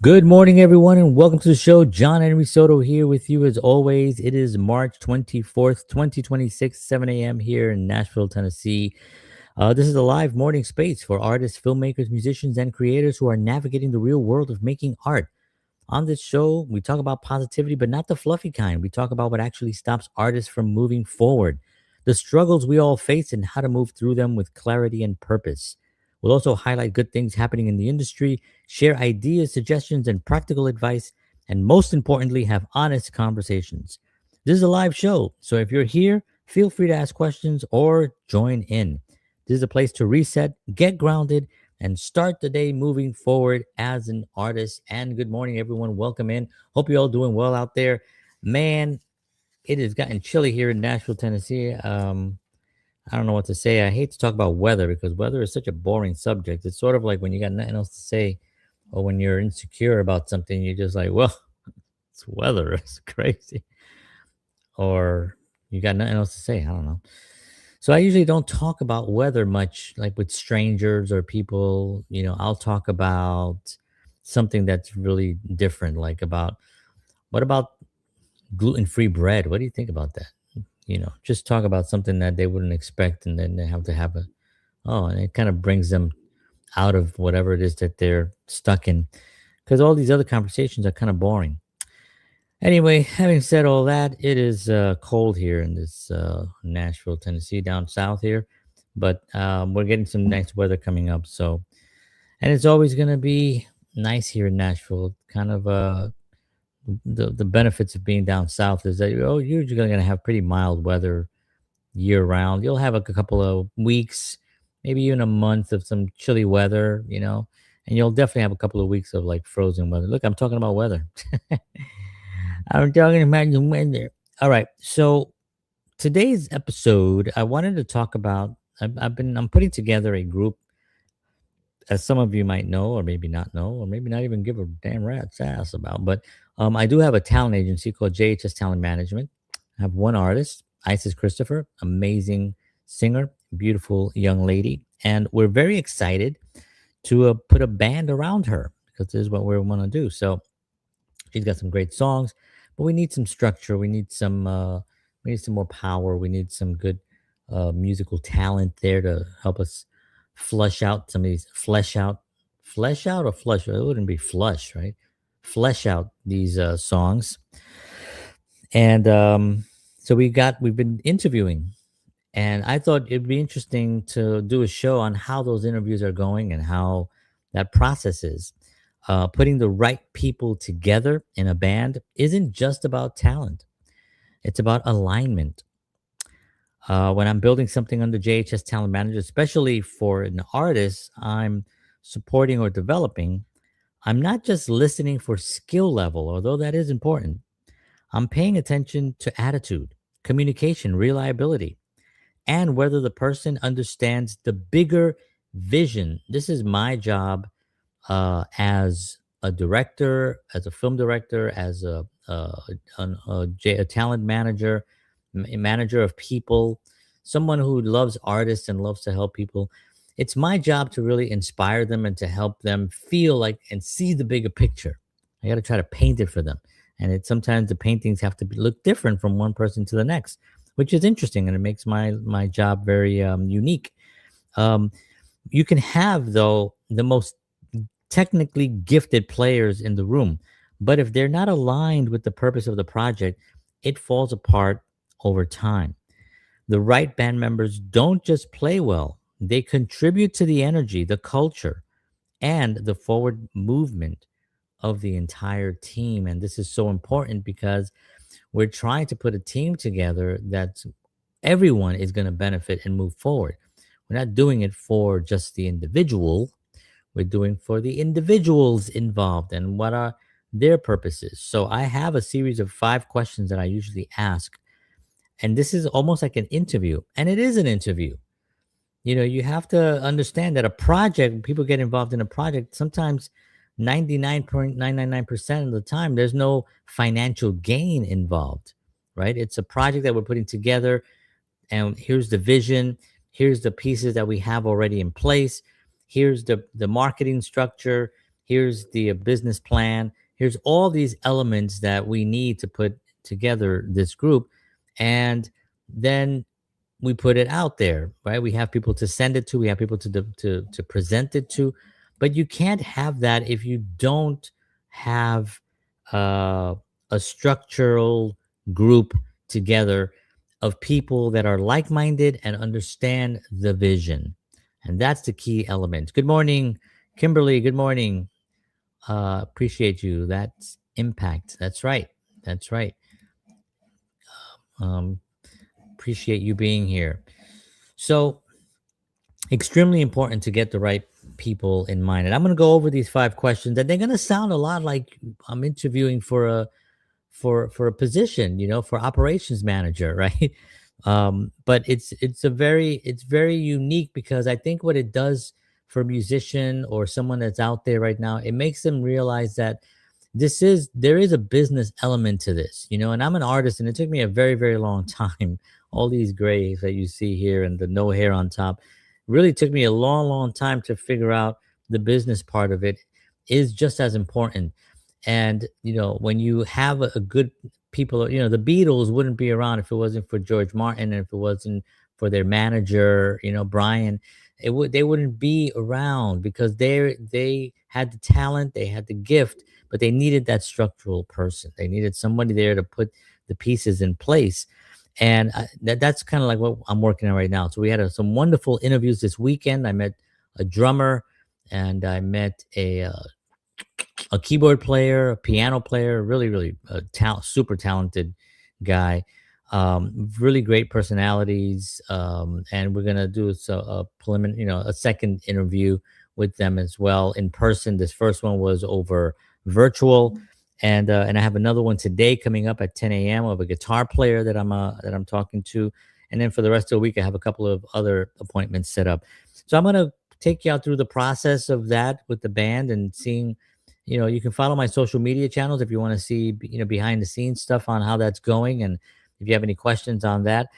Good morning, everyone, and welcome to the show. John Henry Soto here with you as always. It is March 24th, 2026, 7 a.m. here in Nashville, Tennessee. This is a live morning space for artists, filmmakers, musicians, and creators who are navigating the real world of making art. On this show, we talk about positivity, but not the fluffy kind. We talk about what actually stops artists from moving forward, the struggles we all face, and how to move through them with clarity and purpose. We'll also highlight good things happening in the industry, share ideas, suggestions, and practical advice, and most importantly, have honest conversations. This is a live show, so if you're here, feel free to ask questions or join in. This is a place to reset, get grounded, and start the day moving forward as an artist. And good morning, everyone. Welcome in. Hope you're all doing well out there. Man, it has gotten chilly here in Nashville, Tennessee. I don't know what to say. I hate to talk about weather because weather is such a boring subject. It's sort of like when you got nothing else to say or when you're insecure about something, you're just like, well, it's weather. It's crazy. Or you got nothing else to say. I don't know. So I usually don't talk about weather much, like with strangers or people. I'll talk about something that's really different, like about what about gluten-free bread? What do you think about that? Just talk about something that they wouldn't expect, and then they have to have and it kind of brings them out of whatever it is that they're stuck in, because all these other conversations are kind of boring. Anyway, having said all that, it is cold here in this Nashville, Tennessee, down south here, but we're getting some nice weather coming up. So, and it's always going to be nice here in Nashville. Kind of the benefits of being down south is that you're usually going to have pretty mild weather year round. You'll have a couple of weeks, maybe even a month of some chilly weather, and you'll definitely have a couple of weeks of like frozen weather. Look, I'm talking about weather. I'm talking about the weather. All right. So today's episode, I wanted to talk about. I'm putting together a group, as some of you might know, or maybe not know, or maybe not even give a damn rat's ass about. But I do have a talent agency called JHS Talent Management. I have one artist, Isis Christopher, amazing singer, beautiful young lady, and we're very excited to put a band around her because this is what we want to do. So she's got some great songs, but we need some structure. We need some more power. We need some good musical talent there to help us flush out some of these flesh out or flush. It wouldn't be flush, right? Flesh out these songs. And so we've been interviewing, and I thought it'd be interesting to do a show on how those interviews are going and how that process is. Putting the right people together in a band isn't just about talent, it's about alignment. When I'm building something under JHS Talent Manager, especially for an artist I'm supporting or developing, I'm not just listening for skill level, although that is important. I'm paying attention to attitude, communication, reliability, and whether the person understands the bigger vision. This is my job as a director, as a film director, as a talent manager, a manager of people, someone who loves artists and loves to help people. It's my job to really inspire them and to help them feel like and see the bigger picture. I got to try to paint it for them, and sometimes the paintings have to look different from one person to the next, which is interesting, and it makes my job very unique. Um, you can have though the most technically gifted players in the room, but if they're not aligned with the purpose of the project, it falls apart over time. The right band members don't just play well, they contribute to the energy, the culture, and the forward movement of the entire team. And this is so important because we're trying to put a team together that everyone is going to benefit and move forward. We're not doing it for just the individual, we're doing for the individuals involved and what are their purposes. So I have a series of 5 questions that I usually ask, and this is almost like an interview, and it is an interview. You have to understand that a project, people get involved in a project, sometimes 99.999% of the time, there's no financial gain involved, right? It's a project that we're putting together, and here's the vision, here's the pieces that we have already in place, here's the marketing structure, here's the business plan, here's all these elements that we need to put together this group. And then we put it out there, right? We have people to send it to, we have people to present it to, but you can't have that if you don't have uh, a structural group together of people that are like-minded and understand the vision, and that's the key element. Good morning, Kimberly. Good morning. Appreciate you. That's impact. That's right. That's right. Um, Appreciate you being here. So extremely important to get the right people in mind. And I'm going to go over these 5 questions, and they're going to sound a lot like I'm interviewing for a position, for operations manager, right? But it's very unique, because I think what it does for a musician or someone that's out there right now, it makes them realize that there is a business element to this, and I'm an artist, and it took me a very, very long time. All these grays that you see here and the no hair on top really took me a long, long time to figure out the business part of it is just as important. And when you have a good people, the Beatles wouldn't be around if it wasn't for George Martin, and if it wasn't for their manager, Brian. They wouldn't be around, because they had the talent, they had the gift, but they needed that structural person. They needed somebody there to put the pieces in place. And that's kind of like what I'm working on right now. So we had some wonderful interviews this weekend. I met a drummer, and I met a keyboard player, a piano player, really, really super talented guy. Really great personalities. And we're gonna do a preliminary, a second interview with them as well in person. This first one was over virtual, and I have another one today coming up at 10 a.m. of a guitar player that I'm talking to. And then for the rest of the week, I have a couple of other appointments set up. So I'm gonna take you out through the process of that with the band, and seeing, you can follow my social media channels if you want to see, behind the scenes stuff on how that's going, and if you have any questions on that,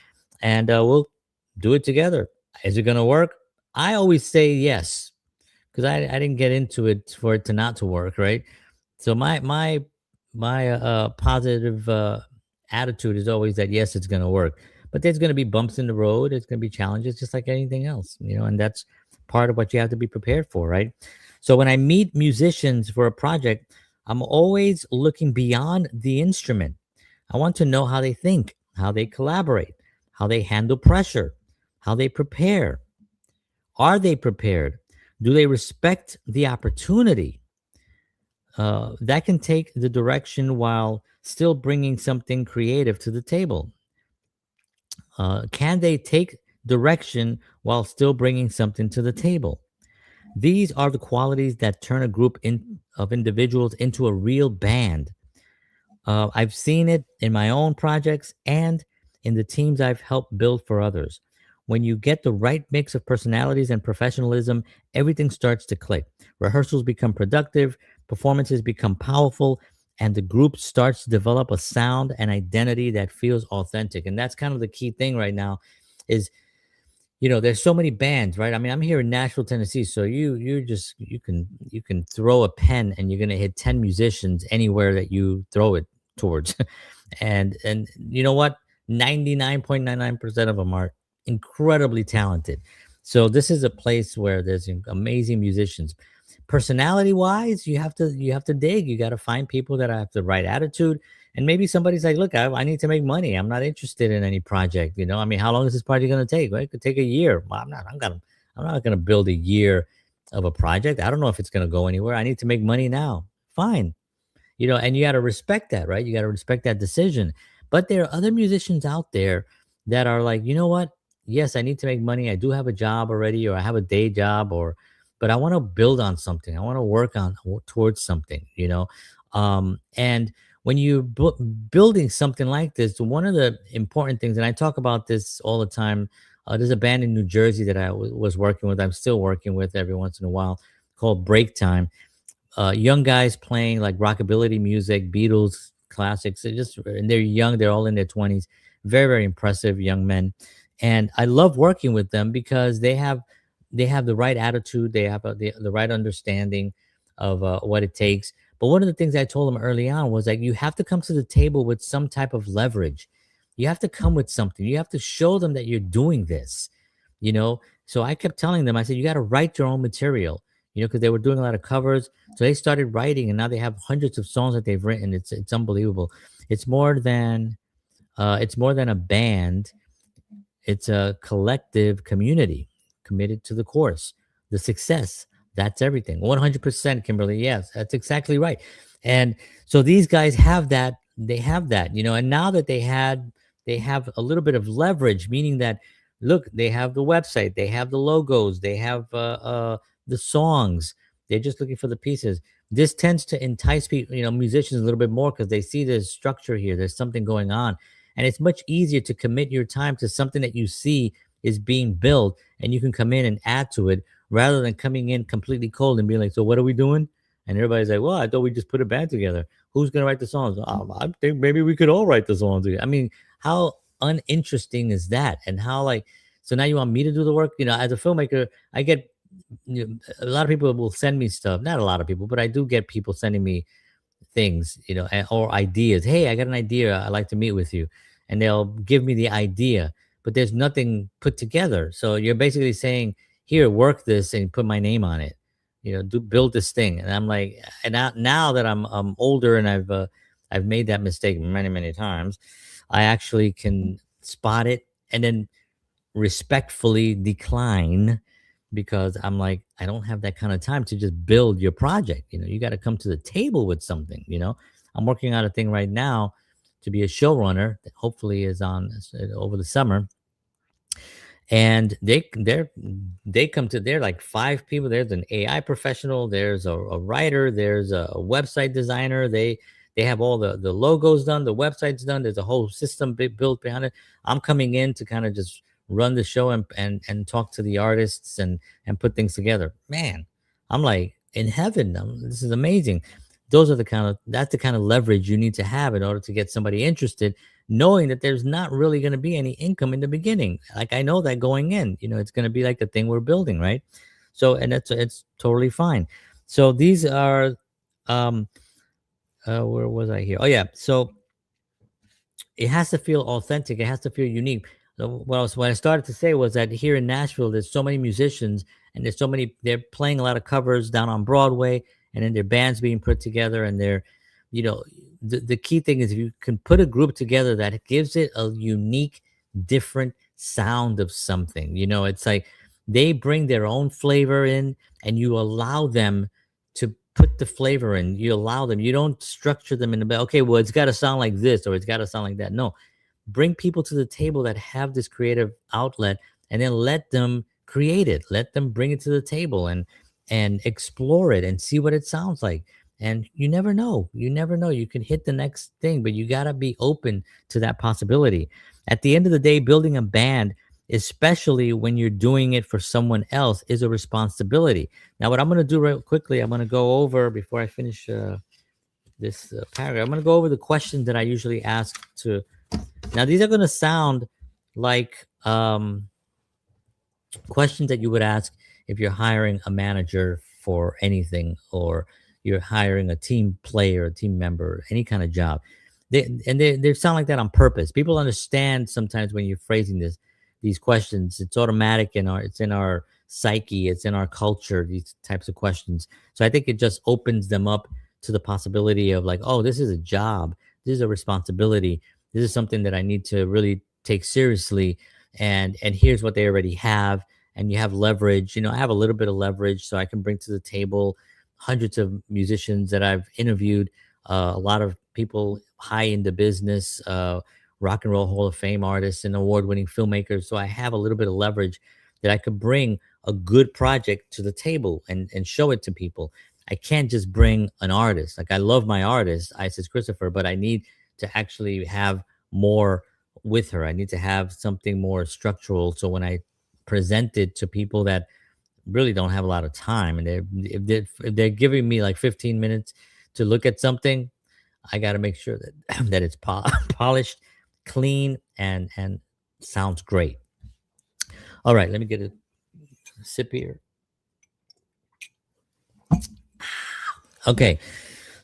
and we'll do it together. Is it going to work? I always say yes, because I didn't get into it for it to not to work, right? So my positive attitude is always that yes, it's going to work. But there's going to be bumps in the road. It's going to be challenges, just like anything else, and that's part of what you have to be prepared for, right? So when I meet musicians for a project, I'm always looking beyond the instrument. I want to know how they think, how they collaborate, how they handle pressure, how they prepare. Are they prepared? Do they respect the opportunity? That can take the direction while still bringing something creative to the table. Can they take direction while still bringing something to the table? These are the qualities that turn a group of individuals into a real band. I've seen it in my own projects and in the teams I've helped build for others. When you get the right mix of personalities and professionalism, everything starts to click. Rehearsals become productive, performances become powerful, and the group starts to develop a sound and identity that feels authentic. And that's kind of the key thing right now is, there's so many bands, right? I mean, I'm here in Nashville, Tennessee, so you can throw a pen and you're gonna hit 10 musicians anywhere that you throw it towards. And you know what? 99.99% of them are incredibly talented. So this is a place where there's amazing musicians. Personality wise, you have to dig. You got to find people that have the right attitude. And maybe somebody's like, look, I need to make money. I'm not interested in any project. I mean, how long is this project going to take? Well, it could take a year. Well, I'm not gonna build a year of a project. I don't know if it's going to go anywhere. I need to make money now. Fine. And you got to respect that, right? You got to respect that decision. But there are other musicians out there that are like, you know what? Yes, I need to make money. I do have a job already, or I have a day job, but I want to build on something. I want to work on towards something. And when you're building something like this, one of the important things, and I talk about this all the time, there's a band in New Jersey that I was working with. I'm still working with every once in a while, called Break Time. Young guys playing like rockabilly music, Beatles classics. And they're young. They're all in their 20s. Very, very impressive young men. And I love working with them because they have the right attitude. They have the right understanding. of what it takes. But one of the things I told them early on was like, you have to come to the table with some type of leverage. You have to come with something. You have to show them that you're doing this, you know? So I kept telling them, I said, you got to write your own material, because they were doing a lot of covers. So they started writing, and now they have hundreds of songs that they've written. It's unbelievable. It's more than a band. It's a collective community committed to the course, the success. That's everything. 100%, Kimberly. Yes, that's exactly right. And so these guys have that. They have that, and now that they have a little bit of leverage, meaning that, look, they have the website, they have the logos, they have the songs. They're just looking for the pieces. This tends to entice people, musicians a little bit more because they see there's structure here. There's something going on, and it's much easier to commit your time to something that you see is being built, and you can come in and add to it rather than coming in completely cold and being like, so what are we doing? And everybody's like, well, I thought we just put a band together. Who's going to write the songs? I think maybe we could all write the songs together. I mean, how uninteresting is that? And how, like, so now you want me to do the work? As a filmmaker, I get, a lot of people will send me stuff. Not a lot of people, but I do get people sending me things, or ideas. Hey, I got an idea. I'd like to meet with you. And they'll give me the idea, but there's nothing put together. So you're basically saying, here, work this and put my name on it. Build this thing. And I'm like, and now that I'm older and I've made that mistake many, many times, I actually can spot it and then respectfully decline, because I'm like, I don't have that kind of time to just build your project. You got to come to the table with something. I'm working on a thing right now to be a showrunner that hopefully is on over the summer. And they come to, they're like five people. There's an AI professional, there's a writer, there's a website designer. They have all the logos done, the website's done, there's a whole system built behind it. I'm coming in to kind of just run the show and talk to the artists and put things together. Man, I'm like in heaven. This is amazing. That's the kind of leverage you need to have in order to get somebody interested, knowing that there's not really going to be any income in the beginning. Like, I know that going in, it's going to be like the thing we're building, right? So, and it's totally fine. So these are, where was I here? Oh yeah. So it has to feel authentic. It has to feel unique. So what I started to say was that here in Nashville, there's so many musicians, and there's so many. They're playing a lot of covers down on Broadway, and then their bands being put together, and they're, the key thing is if you can put a group together that gives it a unique, different sound of something. It's like they bring their own flavor in, and you allow them to put the flavor in. You allow them. You don't structure them in the back. Okay, well, it's got to sound like this or it's got to sound like that. No, bring people to the table that have this creative outlet, and then let them create it. Let them bring it to the table and explore it and see what it sounds like. And you never know. You can hit the next thing, but you got to be open to that possibility. At the end of the day, building a band, especially when you're doing it for someone else, is a responsibility. Now, what I'm going to do real quickly, I'm going to go over, before I finish this paragraph, I'm going to go over the questions that I usually ask to. Now, these are going to sound like questions that you would ask if you're hiring a manager for anything, or you're hiring a team player, a team member, any kind of job. They sound like that on purpose. People understand sometimes when you're phrasing these questions. It's automatic it's in our psyche, it's in our culture, these types of questions. So I think it just opens them up to the possibility of like, oh, this is a job, this is a responsibility, this is something that I need to really take seriously. And here's what they already have. And you have leverage. I have a little bit of leverage, so I can bring to the table hundreds of musicians that I've interviewed, a lot of people high in the business, rock and roll Hall of Fame artists and award-winning filmmakers. So I have a little bit of leverage that I could bring a good project to the table and show it to people. I can't just bring an artist. Like, I love my artist, Isis Christopher, but I need to actually have more with her. I need to have something more structural. So when I present it to people that really don't have a lot of time, and if they're giving me like 15 minutes to look at something, I got to make sure that that it's polished, clean, and sounds great. All right, let me get a sip here. Okay.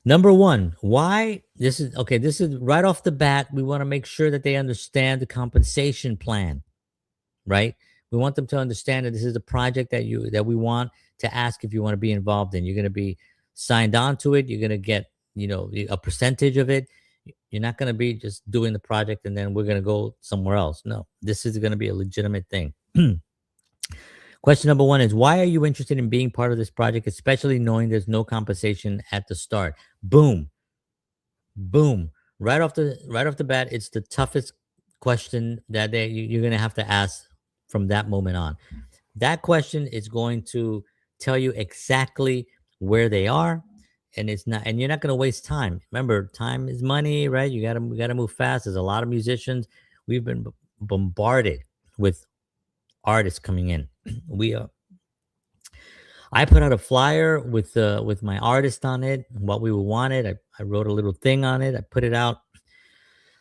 Number one, why this is okay. This is right off the bat. We want to make sure that they understand the compensation plan, right? We want them to understand that this is a project that we want to ask if you want to be involved in. You're going to be signed on to it. You're going to get, a percentage of it. You're not going to be just doing the project and then we're going to go somewhere else. No, this is going to be a legitimate thing. Question number one is, why are you interested in being part of this project, especially knowing there's no compensation at the start? Boom, boom. Right off the bat, it's the toughest question that you're going to have to ask from that moment on. That question is going to tell you exactly where they are, and you're not going to waste time. Remember, time is money, right? We got to move fast. There's a lot of musicians. We've been bombarded with artists coming in. We I put out a flyer with my artist on it, what we wanted. I wrote a little thing on it. I put it out.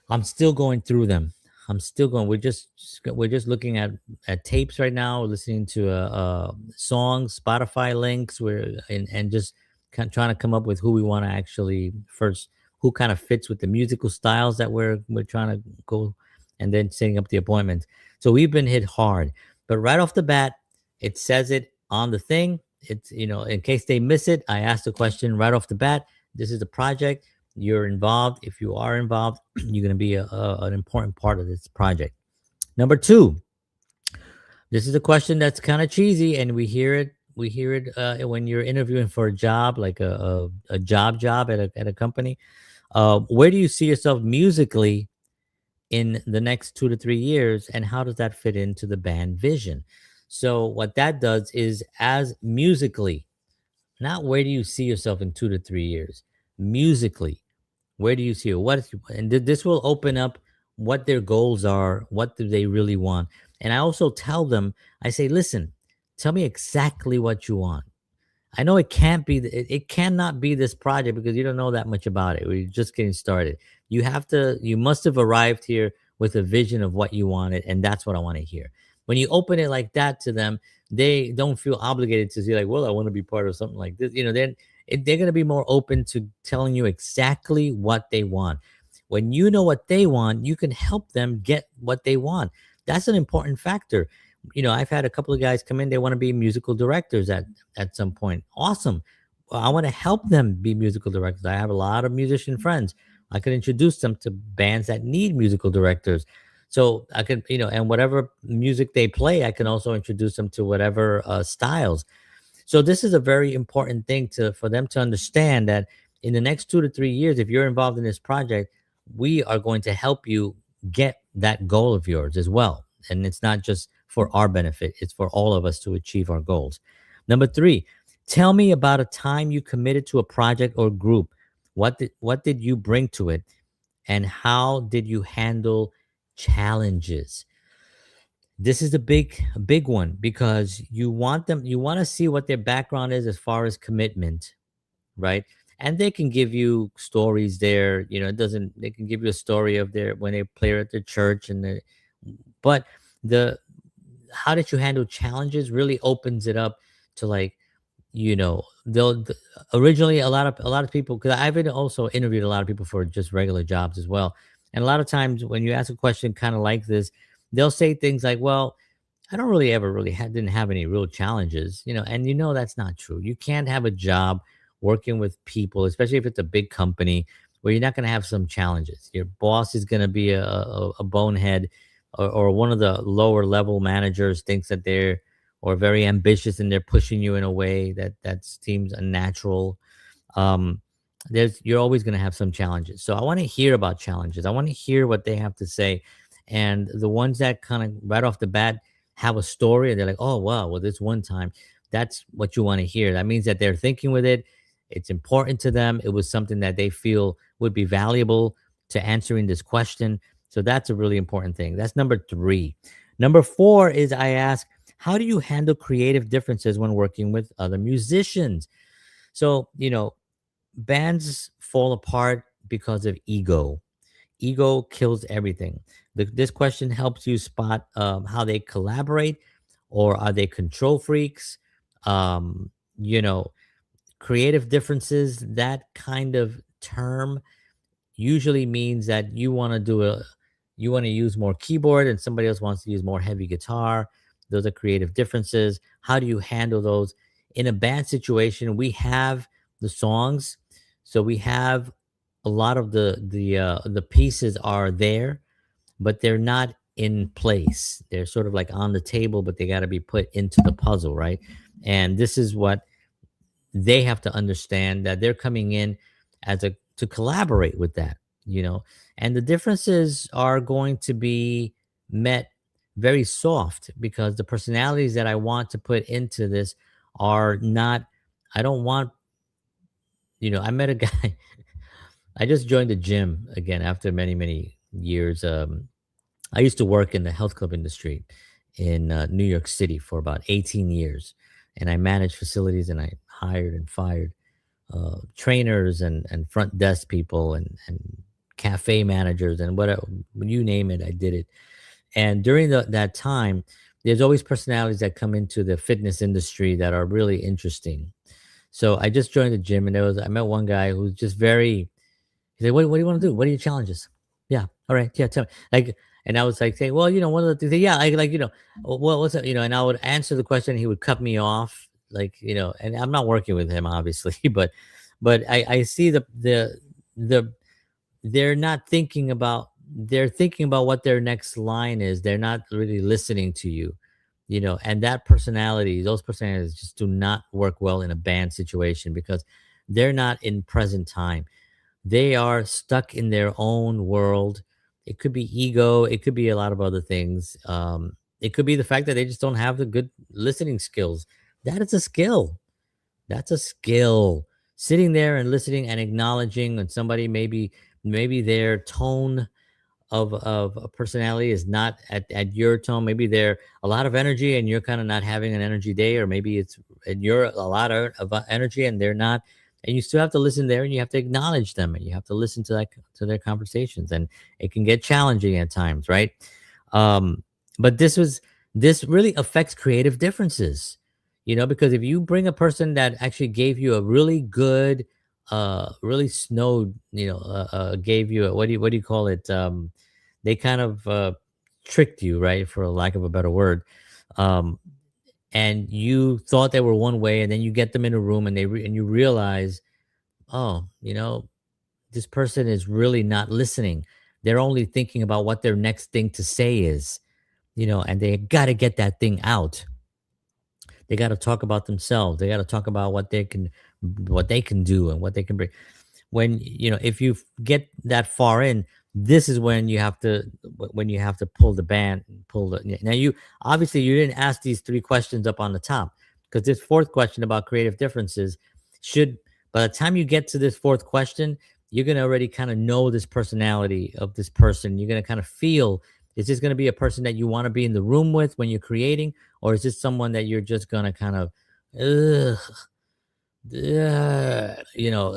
I'm still going through them. I'm still going. We're just looking at tapes right now, listening to songs, Spotify links. And just trying to come up with who we want to actually first, who kind of fits with the musical styles that we're trying to go, and then setting up the appointments. So we've been hit hard, but right off the bat, it says it on the thing. It's in case they miss it, I asked the question right off the bat. This is a project, you're involved. If you are involved, you're going to be an important part of this project. Number two, this is a question that's kind of cheesy, and we hear it when you're interviewing for a job, like a job at a company. Where do you see yourself musically in the next 2 to 3 years, and how does that fit into the band vision? So what that does is, as musically, not where do you see yourself in 2 to 3 years, musically, where do you see it? This will open up what their goals are, what do they really want. And I also tell them, I say, listen, tell me exactly what you want. I know it can't be, it cannot be this project because you don't know that much about it. We're just getting started. You must have arrived here with a vision of what you wanted. And that's what I want to hear. When you open it like that to them, they don't feel obligated to say, like, well, I want to be part of something like this. Then they're going to be more open to telling you exactly what they want. When you know what they want, you can help them get what they want. That's an important factor. I've had a couple of guys come in, they want to be musical directors at some point. Awesome. Well, I want to help them be musical directors. I have a lot of musician friends. I could introduce them to bands that need musical directors. So I could, and whatever music they play, I can also introduce them to whatever styles. So this is a very important thing for them to understand, that in the next 2 to 3 years, if you're involved in this project, we are going to help you get that goal of yours as well. And it's not just for our benefit, it's for all of us to achieve our goals. Number three, tell me about a time you committed to a project or group. What did you bring to it, and how did you handle challenges? This is a big one, because you want to see what their background is as far as commitment, right? And they can give you stories there. It doesn't. They can give you a story of their when they play at the church, but the how did you handle challenges really opens it up to, like, originally a lot of people, because I've been also interviewed a lot of people for just regular jobs as well. And a lot of times when you ask a question kind of like this, they'll say things like, well, I don't really ever really didn't have any real challenges, and that's not true. You can't have a job working with people, especially if it's a big company, where you're not going to have some challenges. Your boss is going to be a bonehead, or one of the lower level managers thinks that they're or very ambitious, and they're pushing you in a way that seems unnatural. um you're always going to have some challenges, so I want to hear about challenges. I want to hear what they have to say. And the ones that kind of right off the bat have a story, and they're like, oh wow, well, this one time, that's what you want to hear. That means that they're thinking with it. It's important to them. It was something that they feel would be valuable to answering this question. So that's a really important thing. That's number three. Number four is, I ask, how do you handle creative differences when working with other musicians? So, bands fall apart because of ego. Ego kills everything. This question helps you spot how they collaborate, or are they control freaks? Um, you know, Creative differences, that kind of term usually means that you want to use more keyboard and somebody else wants to use more heavy guitar. Those are creative differences. How do you handle those in a band situation? We have the songs, so we have a lot of the pieces are there, but they're not in place. They're sort of like on the table, but they got to be put into the puzzle, right? And this is what they have to understand, that they're coming in as a to collaborate with that, you know. And the differences are going to be met very soft, because the personalities that I want to put into this are not, I don't want, I met a guy. I just joined the gym again after many years. I used to work in the health club industry in New York City for about 18 years, and I managed facilities, and I hired and fired trainers and front desk people and cafe managers and whatever, you name it, I did it. And during that time, there's always personalities that come into the fitness industry that are really interesting. So I just joined the gym, and I met one guy who's just very. He's like, what do you want to do? What are your challenges? Yeah. All right. Yeah. Tell me. Like, and I was like saying, well, one of the things, yeah, I like, well, what's up? And I would answer the question. He would cut me off, like, and I'm not working with him, obviously, but I see the, they're not thinking about, they're thinking about what their next line is. They're not really listening to you, and those personalities just do not work well in a band situation, because they're not in present time. They are stuck in their own world. It could be ego. It could be a lot of other things. It could be the fact that they just don't have the good listening skills. That is a skill. That's a skill. Sitting there and listening and acknowledging when somebody, maybe their tone of a personality is not at your tone. Maybe they're a lot of energy and you're kind of not having an energy day, or maybe it's and you're a lot of energy and they're not. And you still have to listen there, and you have to acknowledge them, and you have to listen to their conversations, and it can get challenging at times, right? Um, but this really affects creative differences, because if you bring a person that actually gave you a really good, really snowed, gave you a, what do you call it? They kind of tricked you, right, for a lack of a better word. Um, and you thought they were one way, and then you get them in a room, and and you realize, oh, this person is really not listening. They're only thinking about what their next thing to say is, and they got to get that thing out. They got to talk about themselves. They got to talk about what they can do and what they can bring. When if you get that far in, this is when you have to pull the band, pull the. Now, you obviously you didn't ask these three questions up on the top, because this fourth question about creative differences should, by the time you get to this fourth question, you're going to already kind of know this personality of this person. You're going to kind of feel, is this going to be a person that you want to be in the room with when you're creating, or is this someone that you're just going to kind of, ugh,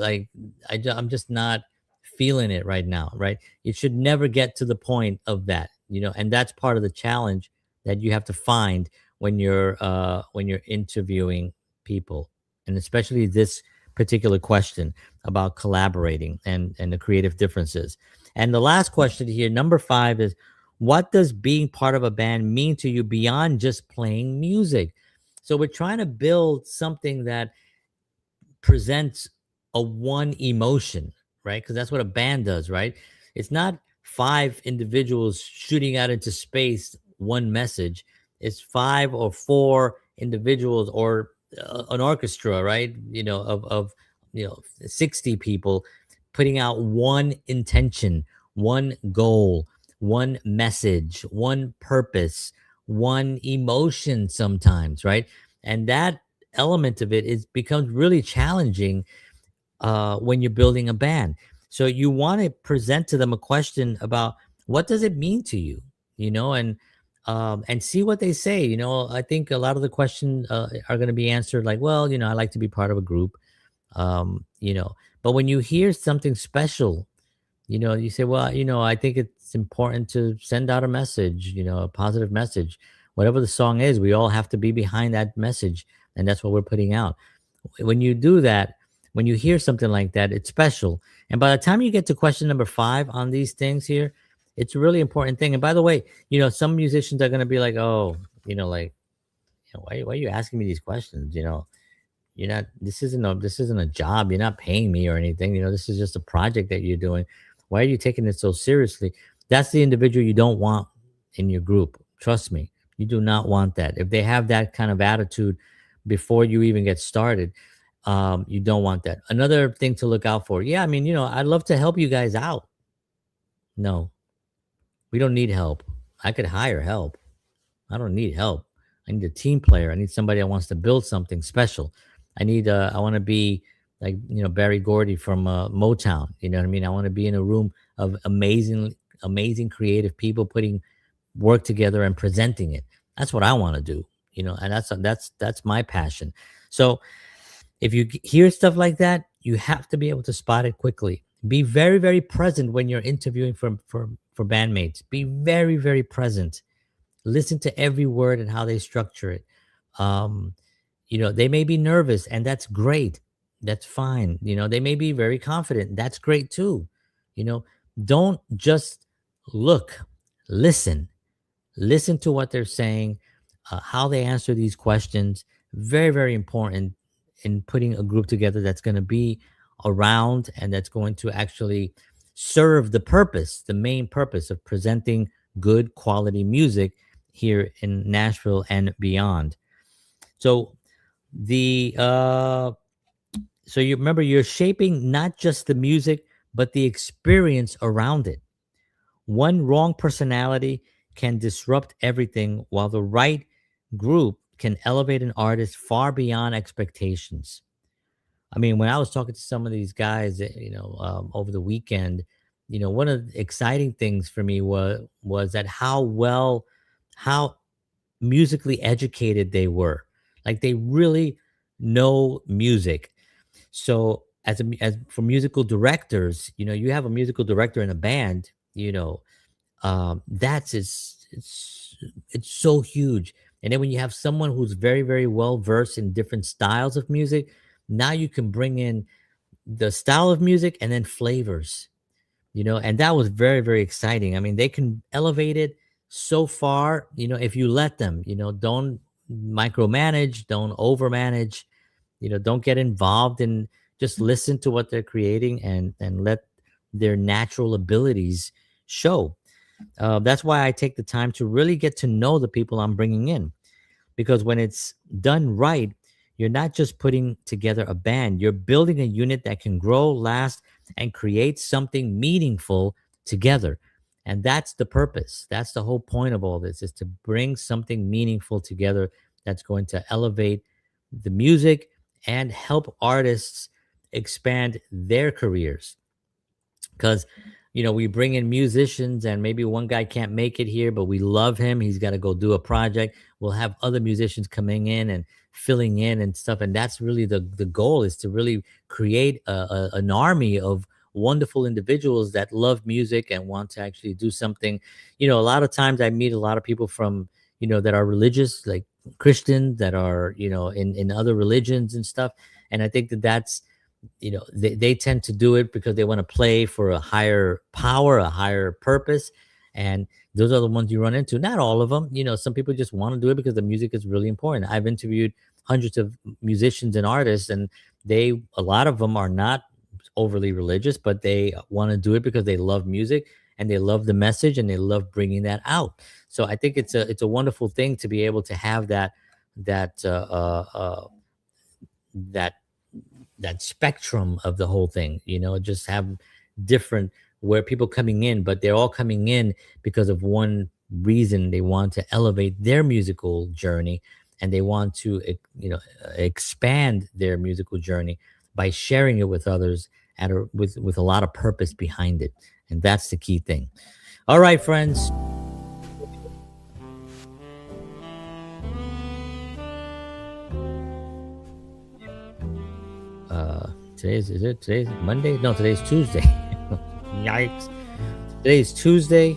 like I'm just not feeling it right now, right? It should never get to the point of that, and that's part of the challenge that you have to find when you're interviewing people, and especially this particular question about collaborating and the creative differences. And the last question here, number 5, is what does being part of a band mean to you beyond just playing music? So we're trying to build something that presents a one emotion, right? Because that's what a band does, right? It's not 5 individuals shooting out into space, one message. It's 5 or 4 individuals, or an orchestra, right? Of 60 people putting out one intention, one goal, one message, one purpose, one emotion sometimes, right? And that element of it is becomes really challenging when you're building a band. So you want to present to them a question about what does it mean to you, and see what they say. I think a lot of the questions are going to be answered like, well, I like to be part of a group, but when you hear something special, you say, well, I think it's important to send out a message, a positive message. Whatever the song is, we all have to be behind that message, and that's what we're putting out. When you do that, when you hear something like that, it's special. And by the time you get to question number 5 on these things here, it's a really important thing. And by the way, some musicians are going to be like, oh, like, why are you asking me these questions? You're not this isn't a job. You're not paying me or anything. This is just a project that you're doing. Why are you taking it so seriously? That's the individual you don't want in your group. Trust me. You do not want that. If they have that kind of attitude before you even get started, you don't want that. Another thing to look out for. Yeah, I mean, I'd love to help you guys out. No, we don't need help. I could hire help. I don't need help. I need a team player. I need somebody that wants to build something special. I want to be like, Barry Gordy from Motown. You know what I mean? I want to be in a room of amazing creative people putting work together and presenting it. That's what I want to do, and that's my passion. So if you hear stuff like that, you have to be able to spot it quickly. Be very, very present when you're interviewing for bandmates. Be very, very present. Listen to every word and how they structure it. Um, they may be nervous, and that's great. That's fine. They may be very confident. That's great too. You know, don't just look, listen. Listen to what they're saying, how they answer these questions. Very, very important in putting a group together that's going to be around and that's going to actually serve the purpose, the main purpose of presenting good quality music here in Nashville and beyond. So the so you remember, you're shaping not just the music but the experience around it. One wrong personality can disrupt everything, while the right group can elevate an artist far beyond expectations. I mean, when I was talking to some of these guys, over the weekend, one of the exciting things for me was that how musically educated they were. Like, they really know music. So as for musical directors, you have a musical director in a band, that's it's so huge. And then when you have someone who's very, very well versed in different styles of music, now you can bring in the style of music and then flavors, and that was very, very exciting. I mean, they can elevate it so far, if you let them. Don't micromanage, don't overmanage, don't get involved, and just listen to what they're creating, and let their natural abilities show. That's why I take the time to really get to know the people I'm bringing in, because when it's done right, you're not just putting together a band, you're building a unit that can grow, last, and create something meaningful together. And that's the purpose. That's the whole point of all this, is to bring something meaningful together that's going to elevate the music and help artists expand their careers. Because we bring in musicians, and maybe one guy can't make it here, but we love him, he's got to go do a project. We'll have other musicians coming in and filling in and stuff, and that's really the goal, is to really create an army of wonderful individuals that love music and want to actually do something. A lot of times I meet a lot of people from, that are religious, like Christians, that are, in other religions and stuff. And I think that's, they tend to do it because they want to play for a higher power, a higher purpose. And those are the ones you run into. Not all of them. Some people just want to do it because the music is really important. I've interviewed hundreds of musicians and artists, and a lot of them are not overly religious, but they want to do it because they love music and they love the message and they love bringing that out. So I think it's a wonderful thing to be able to have that that that spectrum of the whole thing. Just have different, where people coming in, but they're all coming in because of one reason. They want to elevate their musical journey, and they want to expand their musical journey by sharing it with others, with a lot of purpose behind it. And that's the key thing. All right, friends. Today's Monday? No, today's Tuesday. Yikes. Today's Tuesday,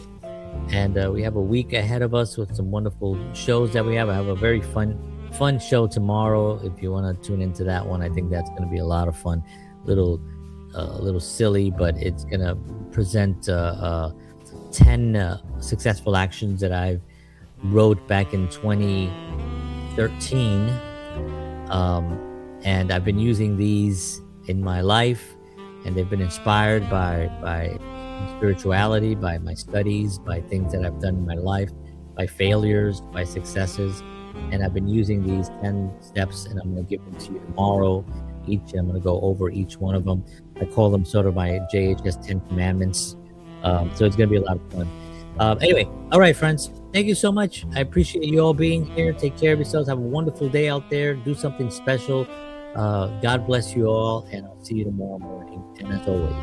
and we have a week ahead of us with some wonderful shows that we have. I have a very fun fun show tomorrow. If you want to tune into that one, I think that's going to be a lot of fun. Little, a little silly, but it's going to present 10 successful actions that I've wrote back in 2013. Um, and I've been using these in my life, and they've been inspired by spirituality, by my studies, by things that I've done in my life, by failures, by successes. And I've been using these 10 steps, and I'm going to give them to you tomorrow. I'm going to go over each one of them. I call them sort of my JHS 10 commandments. So it's going to be a lot of fun. Anyway, all right, friends. Thank you so much. I appreciate you all being here. Take care of yourselves. Have a wonderful day out there. Do something special. God bless you all, and I'll see you tomorrow morning. And as always,